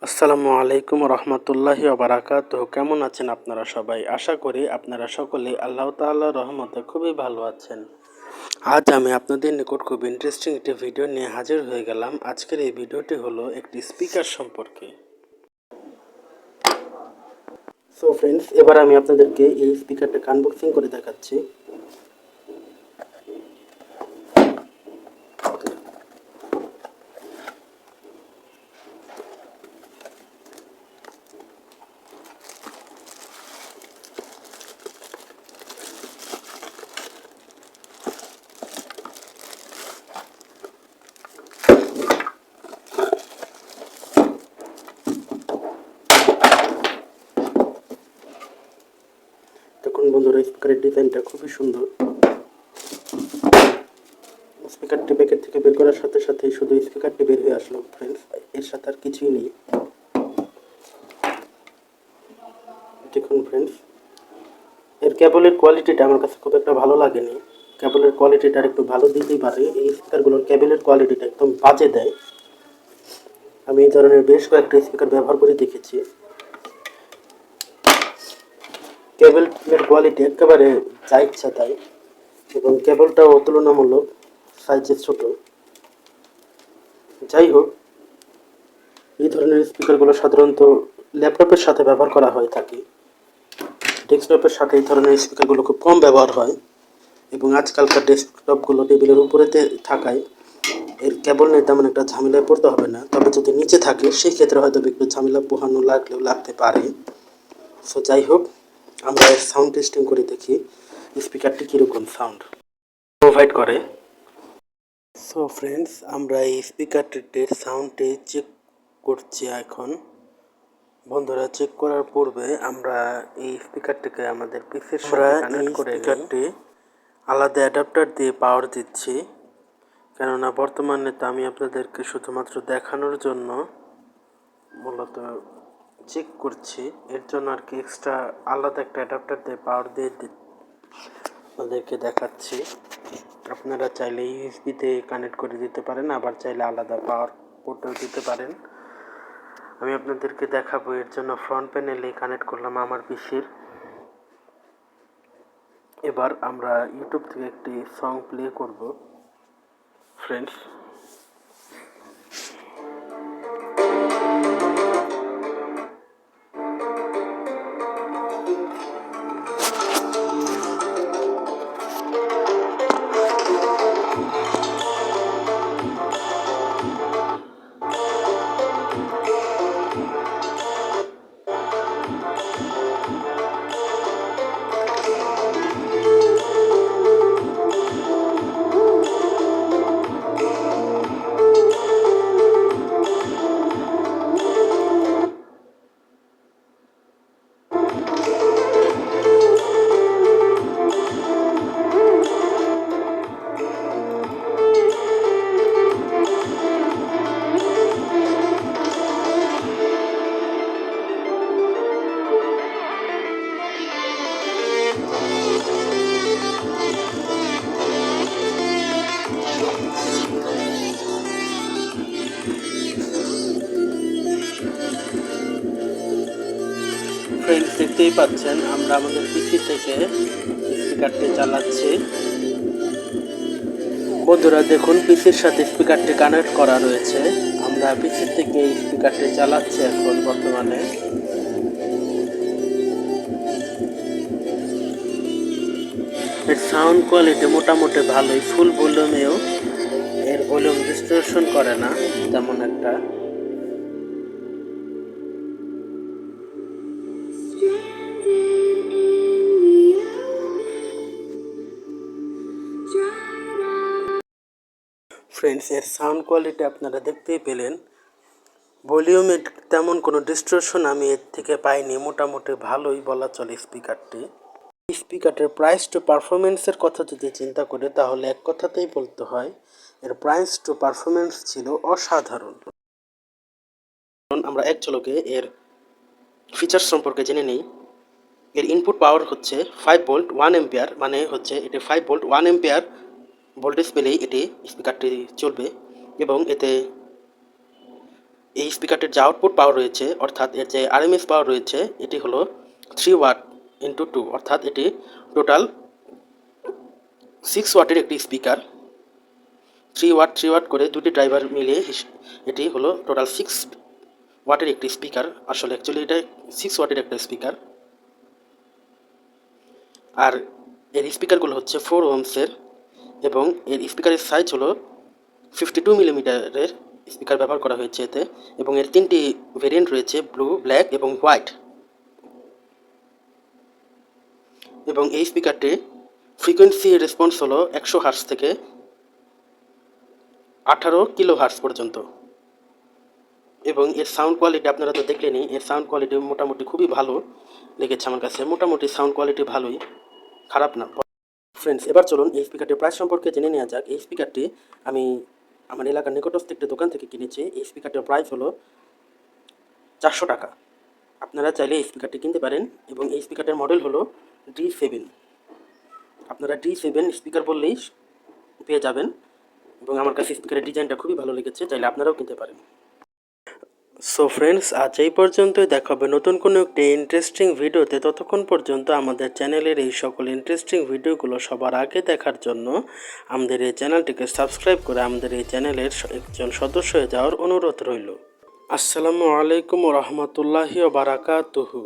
আসসালামু আলাইকুম রহমতুল্লাহি ওবারাকাতুহু। কেমন আছেন আপনারা সবাই? আশা করি আপনারা সকলেই আল্লাহ তাআলার রহমতে খুবই ভালো আছেন। আজ আমি আপনাদের নিকট খুব ইন্টারেস্টিং একটি ভিডিও নিয়ে হাজির হয়ে গেলাম। আজকের এই ভিডিওটি হলো একটি স্পিকার সম্পর্কে। সো ফ্রেন্ডস, এবার আমি আপনাদেরকে এই স্পিকারটাকে আনবক্সিং করে দেখাচ্ছি। দেখুন বন্ধুরা, স্পিকারের ডিজাইনটা খুবই সুন্দর। স্পিকারটি প্যাকেট থেকে বের করার সাথে সাথেই শুধু স্পিকারটি বের হয়ে আসলো ফ্রেন্ডস, এর সাথে আর কিছুই নেই। দেখুন ফ্রেন্ডস, এর কেবলের কোয়ালিটিটা আমার কাছে খুব একটা ভালো লাগেনি। কেবলের কোয়ালিটিটা আর একটু ভালো দিতেই পারে। এই স্পিকারগুলোর কেবলের কোয়ালিটিটা একদম বাজে দেয়। আমি এই ধরনের বেশ কয়েকটা স্পিকার ব্যবহার করে দেখেছি, কেবলের কোয়ালিটি একেবারে যা ইচ্ছা তাই, এবং কেবলটাও তুলনামূলক সাইজে ছোট। যাই হোক, এই ধরনের স্পিকারগুলো সাধারণত ল্যাপটপের সাথে ব্যবহার করা হয়ে থাকে। ডেস্কটপের সাথে এই ধরনের স্পিকারগুলো খুব কম ব্যবহার হয়, এবং আজকালকার ডেস্কটপগুলো টেবিলের উপরেতে থাকায় এর কেবল নিয়ে তেমন একটা ঝামেলায় পড়তে হবে না। তবে যদি নিচে থাকে সেই ক্ষেত্রে হয়তো একটু ঝামেলা পোহানো লাগলেও লাগতে পারে। সো যাই হোক, আমরা এর সাউন্ড টেস্টিং করে দেখি স্পিকারটি কীরকম সাউন্ড প্রোভাইড করে। সো ফ্রেন্ডস, আমরা এই স্পিকারটির সাউন্ডটি চেক করছি এখন। বন্ধুরা, চেক করার পূর্বে আমরা এই স্পিকারটিকে আমাদের পিসির সাথে কানেক্ট করে স্পিকারটি আলাদা অ্যাডাপ্টার দিয়ে পাওয়ার দিচ্ছি, কেননা বর্তমানে তো আমি আপনাদেরকে শুধুমাত্র দেখানোর জন্য মূলত চেক করছি। এর জন্য আর কি এক্সট্রা আলাদা একটা অ্যাডাপ্টার দিয়ে পাওয়ার দিয়ে আপনাদেরকে দেখাচ্ছি। আপনারা চাইলে ইউএসবিতে কানেক্ট করে দিতে পারেন, আবার চাইলে আলাদা পাওয়ার পোর্টেও দিতে পারেন। আমি আপনাদেরকে দেখাবো। এর জন্য ফ্রন্ট প্যানেলে কানেক্ট করলাম আমার পিসির। এবার আমরা ইউটিউব থেকে একটি সং প্লে করব ফ্রেন্ডস। ফ্রেন্ডস, দেখতেই পাচ্ছেন আমরা আমাদের পিসি থেকে স্পিকারটি চালাচ্ছি। বন্ধুরা দেখুন, পিসির সাথে স্পিকারটি কানেক্ট করা রয়েছে। আমরা পিসির থেকে এই স্পিকারটি চালাচ্ছি এখন বর্তমানে। এর সাউন্ড কোয়ালিটি মোটামুটি ভালোই, ফুল ভলিউমেও এর ভলিউম ডিস্টরশন করে না তেমন একটা। ফ্রেন্ডস, এর সাউন্ড কোয়ালিটি আপনারা দেখতেই পেলেন। ভলিউমে তেমন কোনো ডিস্টরশন আমি এর থেকে পাইনি, মোটামুটি ভালোই বলা চলে স্পিকারটি। স্পিকারটির প্রাইস টু পারফরমেন্সের কথা যদি চিন্তা করে তাহলে এক কথাতেই বলতে হয় এর প্রাইস টু পারফরমেন্স ছিল অসাধারণ। আমরা এক ঝলকে এর ফিচার্স সম্পর্কে জেনে নেই। এর ইনপুট পাওয়ার হচ্ছে 5 ভোল্ট 1 এম্পিয়ার, মানে হচ্ছে এটি 5 ভোল্ট 1 এম্পিয়ার ভোল্টেজ পেলেই এটি স্পিকারটি চলবে, এবং এতে এই স্পিকারটির যে আউটপুট পাওয়ার রয়েছে অর্থাৎ এর যে আরএমএস পাওয়ার রয়েছে এটি হলো 3 ওয়াট ইন্টু 2 অর্থাৎ এটি টোটাল 6 ওয়াটের একটি স্পিকার। 3 ওয়াট করে দুটি ড্রাইভার মিলিয়ে এটি হলো টোটাল 6 ওয়াটের একটি স্পিকার। আসলে অ্যাকচুয়ালি এটা 6 ওয়াটের একটা স্পিকার। আর এর স্পিকারগুলো হচ্ছে 4 ওহমসের এবং এর স্পিকারের সাইজ হলো 52 মিলিমিটারের স্পিকার ব্যবহার করা হয়েছে এতে, এবং এর 3টি ভেরিয়েন্ট রয়েছে, ব্লু, ব্ল্যাক এবং হোয়াইট। এবং এই স্পিকারটি ফ্রিকোয়েন্সি রেসপন্স হলো 100 হার্টজ থেকে 18 কিলো হার্টজ পর্যন্ত। এবং এর সাউন্ড কোয়ালিটি আপনারা তো দেখলেনই, এর সাউন্ড কোয়ালিটি মোটামুটি খুবই ভালো লেগেছে আমার কাছে। মোটামুটি সাউন্ড কোয়ালিটি ভালোই, খারাপ না। ফ্রেন্ডস, এবার চলুন এই স্পিকারটির প্রাইস সম্পর্কে জেনে নেওয়া যাক। এই স্পিকারটি আমি আমার এলাকার নিকটস্থ একটি দোকান থেকে কিনেছি। এই স্পিকারটির প্রাইস হলো 400 টাকা। আপনারা চাইলে এই স্পিকারটি কিনতে পারেন এবং এই স্পিকারটির মডেল হলো D7। আপনারা D7 স্পিকার বললেই পেয়ে যাবেন এবং আমার কাছে স্পিকারের ডিজাইনটা খুবই ভালো লেগেছে, চাইলে আপনারাও কিনতে পারেন। সো ফ্রেন্ডস, আজ এই পর্যন্তই। দেখা হবে নতুন কোনো একটি ইন্টারেস্টিং ভিডিওতে। ততক্ষণ পর্যন্ত আমাদের চ্যানেলের এই সকল ইন্টারেস্টিং ভিডিওগুলো সবার আগে দেখার জন্য আমাদের এই চ্যানেলটিকে সাবস্ক্রাইব করে আমাদের এই চ্যানেলের একজন সদস্য হয়ে যাওয়ার অনুরোধ রইল। আসসালামু আলাইকুম ওয়া রাহমাতুল্লাহি ওয়া বারাকাতুহু।